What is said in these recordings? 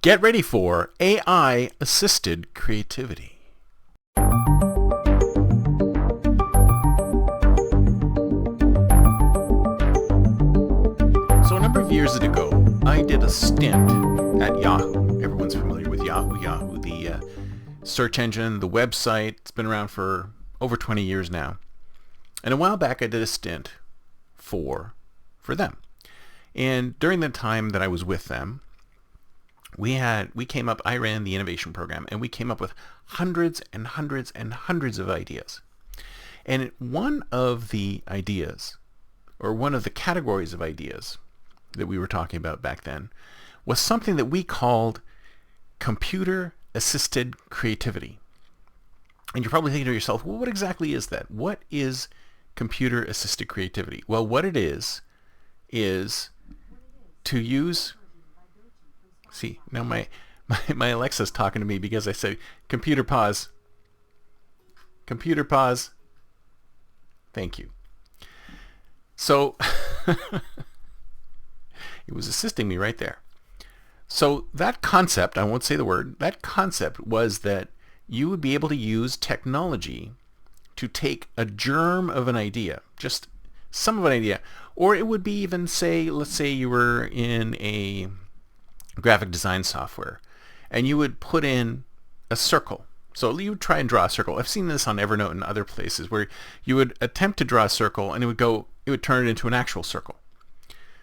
Get ready for AI-assisted creativity. So a number of years ago, I did a stint at Yahoo. Everyone's familiar with Yahoo. Yahoo, the search engine, the website. It's been around for over 20 years now. And a while back, I did a stint for them. And during the time that I was with them, I ran the innovation program, and we came up with hundreds and hundreds and hundreds of ideas. And one of the ideas, or one of the categories of ideas that we were talking about back then, was something that we called computer-assisted creativity. And you're probably thinking to yourself, well, what exactly is that? What is computer-assisted creativity? Well, what it is to use... See, now my Alexa's talking to me because I said, computer pause. Computer pause. Thank you. So, it was assisting me right there. So that concept, I won't say the word, that concept was that you would be able to use technology to take a germ of an idea, just some of an idea, or it would be even let's say you were in a graphic design software and you would put in a circle. So you would try and draw a circle. I've seen this on Evernote and other places where you would attempt to draw a circle and it would turn it into an actual circle.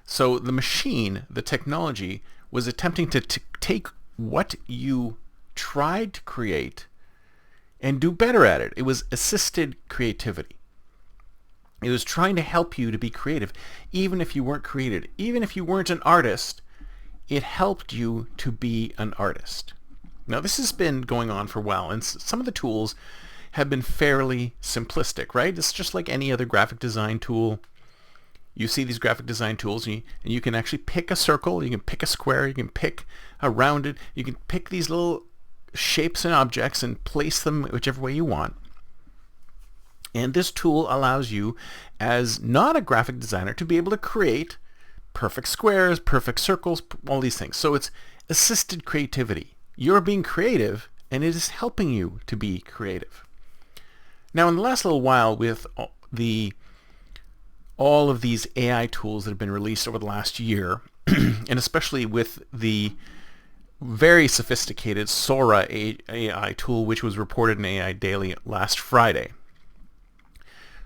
So the machine, the technology, was attempting to take what you tried to create and do better at it. It was assisted creativity. It was trying to help you to be creative, even if you weren't creative, even if you weren't an artist. It helped you to be an artist. Now, this has been going on for a while, and some of the tools have been fairly simplistic, right? It's just like any other graphic design tool. You see these graphic design tools, and you can actually pick a circle, you can pick a square, you can pick a rounded, you can pick these little shapes and objects and place them whichever way you want. And this tool allows you, as not a graphic designer, to be able to create perfect squares, perfect circles, all these things. So it's assisted creativity. You're being creative, and it is helping you to be creative. Now, in the last little while, with all of these AI tools that have been released over the last year, and especially with the very sophisticated Sora AI tool, which was reported in AI Daily last Friday.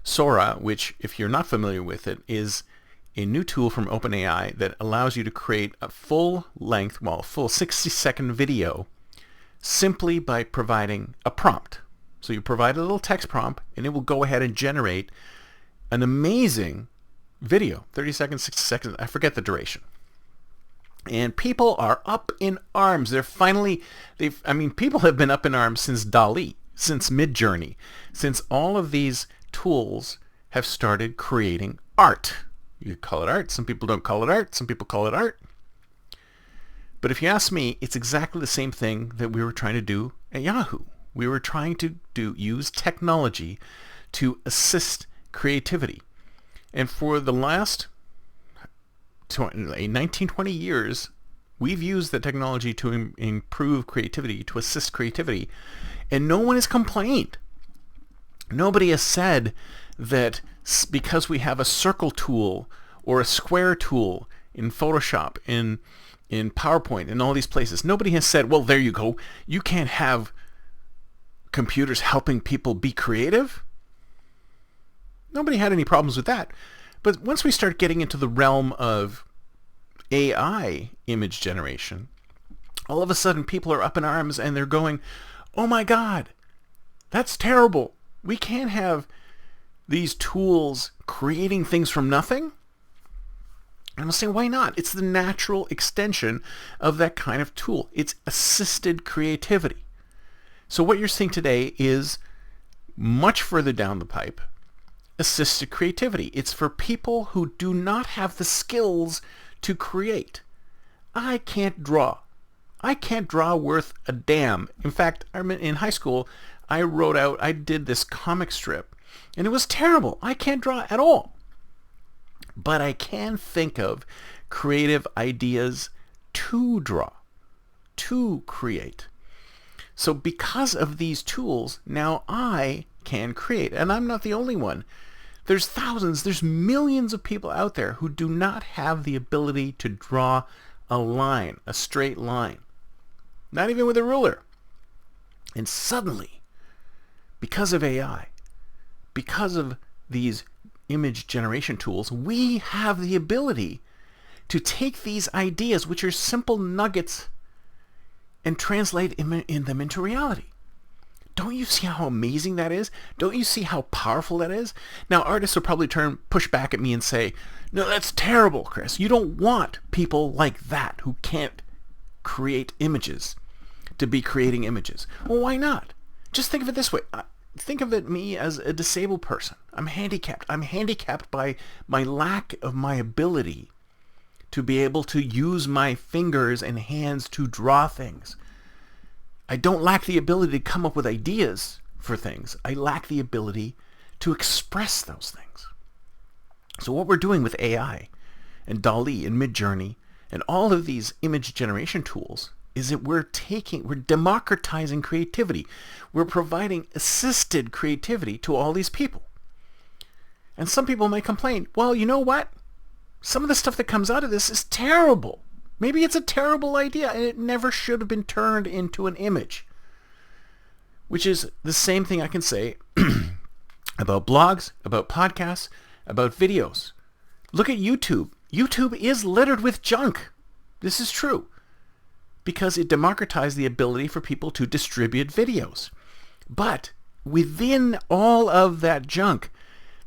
Sora, which, if you're not familiar with it, is a new tool from OpenAI that allows you to create a full 60-second video simply by providing a prompt. So you provide a little text prompt, and it will go ahead and generate an amazing video, 30 seconds, 60 seconds, I forget the duration. And people are up in arms. People have been up in arms since DALL-E, since Midjourney, since all of these tools have started creating art. You call it art. Some people don't call it art. Some people call it art. But if you ask me, it's exactly the same thing that we were trying to do at Yahoo. We were trying to use technology to assist creativity. And for the last 19, 20 years, we've used the technology to improve creativity, to assist creativity, and no one has complained. Nobody has said that because we have a circle tool or a square tool in Photoshop, in PowerPoint, in all these places, nobody has said, well, there you go, you can't have computers helping people be creative. Nobody had any problems with that. But once we start getting into the realm of AI image generation, all of a sudden people are up in arms and they're going, oh my God, that's terrible. We can't have these tools creating things from nothing. And I'm saying, why not? It's the natural extension of that kind of tool. It's assisted creativity. So what you're seeing today is much further down the pipe, assisted creativity. It's for people who do not have the skills to create. I can't draw. I can't draw worth a damn. In fact, in high school, I did this comic strip, and it was terrible. I can't draw at all. But I can think of creative ideas to draw. to create. So because of these tools, now I can create. And I'm not the only one. There's thousands, there's millions of people out there who do not have the ability to draw a line, a straight line. Not even with a ruler. And suddenly, because of AI, because of these image generation tools, we have the ability to take these ideas, which are simple nuggets, and translate them into reality. Don't you see how amazing that is? Don't you see how powerful that is? Now, artists will probably push back at me and say, no, that's terrible, Chris. You don't want people like that who can't create images to be creating images. Well, why not? Just think of it this way. Think of it me as a disabled person. I'm handicapped. I'm handicapped by my lack of my ability to be able to use my fingers and hands to draw things. I don't lack the ability to come up with ideas for things. I lack the ability to express those things. So what we're doing with AI and DALL-E and Midjourney and all of these image generation tools is that we're democratizing creativity. We're providing assisted creativity to all these people. And some people may complain, well, you know what? Some of the stuff that comes out of this is terrible. Maybe it's a terrible idea and it never should have been turned into an image. Which is the same thing I can say about blogs, about podcasts, about videos. Look at YouTube. YouTube is littered with junk. This is true. Because it democratized the ability for people to distribute videos. But within all of that junk,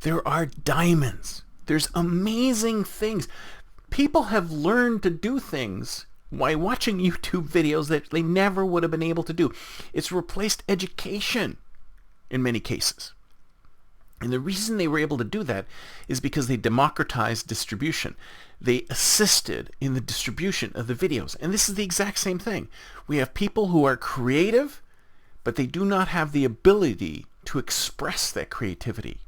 there are diamonds. There's amazing things. People have learned to do things by watching YouTube videos that they never would have been able to do. It's replaced education in many cases. And the reason they were able to do that is because they democratized distribution. They assisted in the distribution of the videos. And this is the exact same thing. We have people who are creative, but they do not have the ability to express that creativity.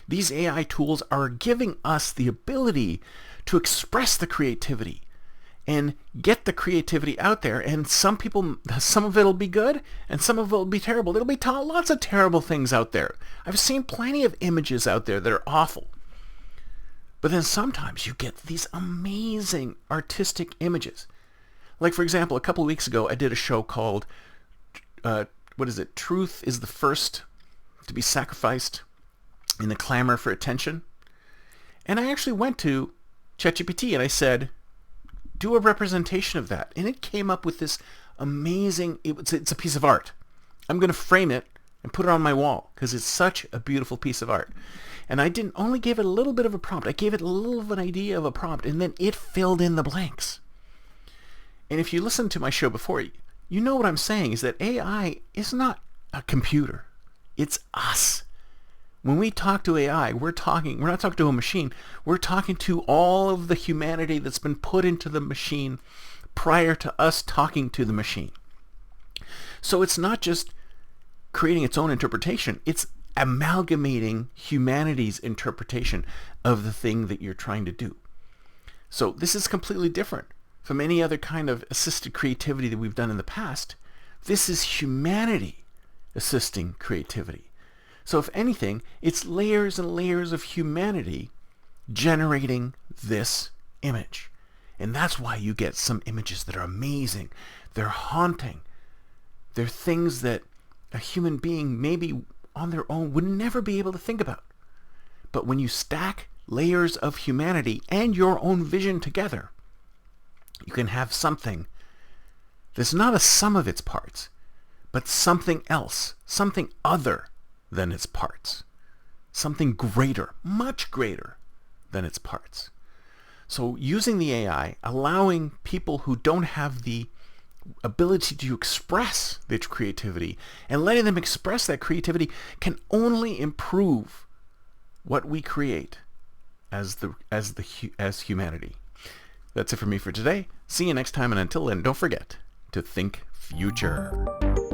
These AI tools are giving us the ability to express the creativity and get the creativity out there. And some of it will be good and some of it will be terrible. There'll be lots of terrible things out there. I've seen plenty of images out there that are awful. But then sometimes you get these amazing artistic images. Like, for example, a couple of weeks ago, I did a show called, Truth is the First to be Sacrificed in the Clamor for Attention. And I actually went to ChatGPT and I said, do a representation of that. And it came up with this amazing, it's a piece of art. I'm going to frame it and put it on my wall because it's such a beautiful piece of art. And I didn't only give it a little bit of a prompt. I gave it a little of an idea of a prompt and then it filled in the blanks. And if you listened to my show before, you know what I'm saying is that AI is not a computer. It's us. When we talk to AI, we're not talking to a machine. We're talking to all of the humanity that's been put into the machine prior to us talking to the machine. So it's not just creating its own interpretation. It's amalgamating humanity's interpretation of the thing that you're trying to do. So this is completely different from any other kind of assisted creativity that we've done in the past. This is humanity assisting creativity. So if anything, it's layers and layers of humanity generating this image. And that's why you get some images that are amazing. They're haunting. They're things that a human being maybe on their own would never be able to think about. But when you stack layers of humanity and your own vision together, you can have something that's not a sum of its parts, but something else, something other than its parts, something greater, much greater than its parts. So using the AI, allowing people who don't have the ability to express their creativity and letting them express that creativity can only improve what we create as humanity. That's it for me for today. See you next time, and until then, don't forget to think future.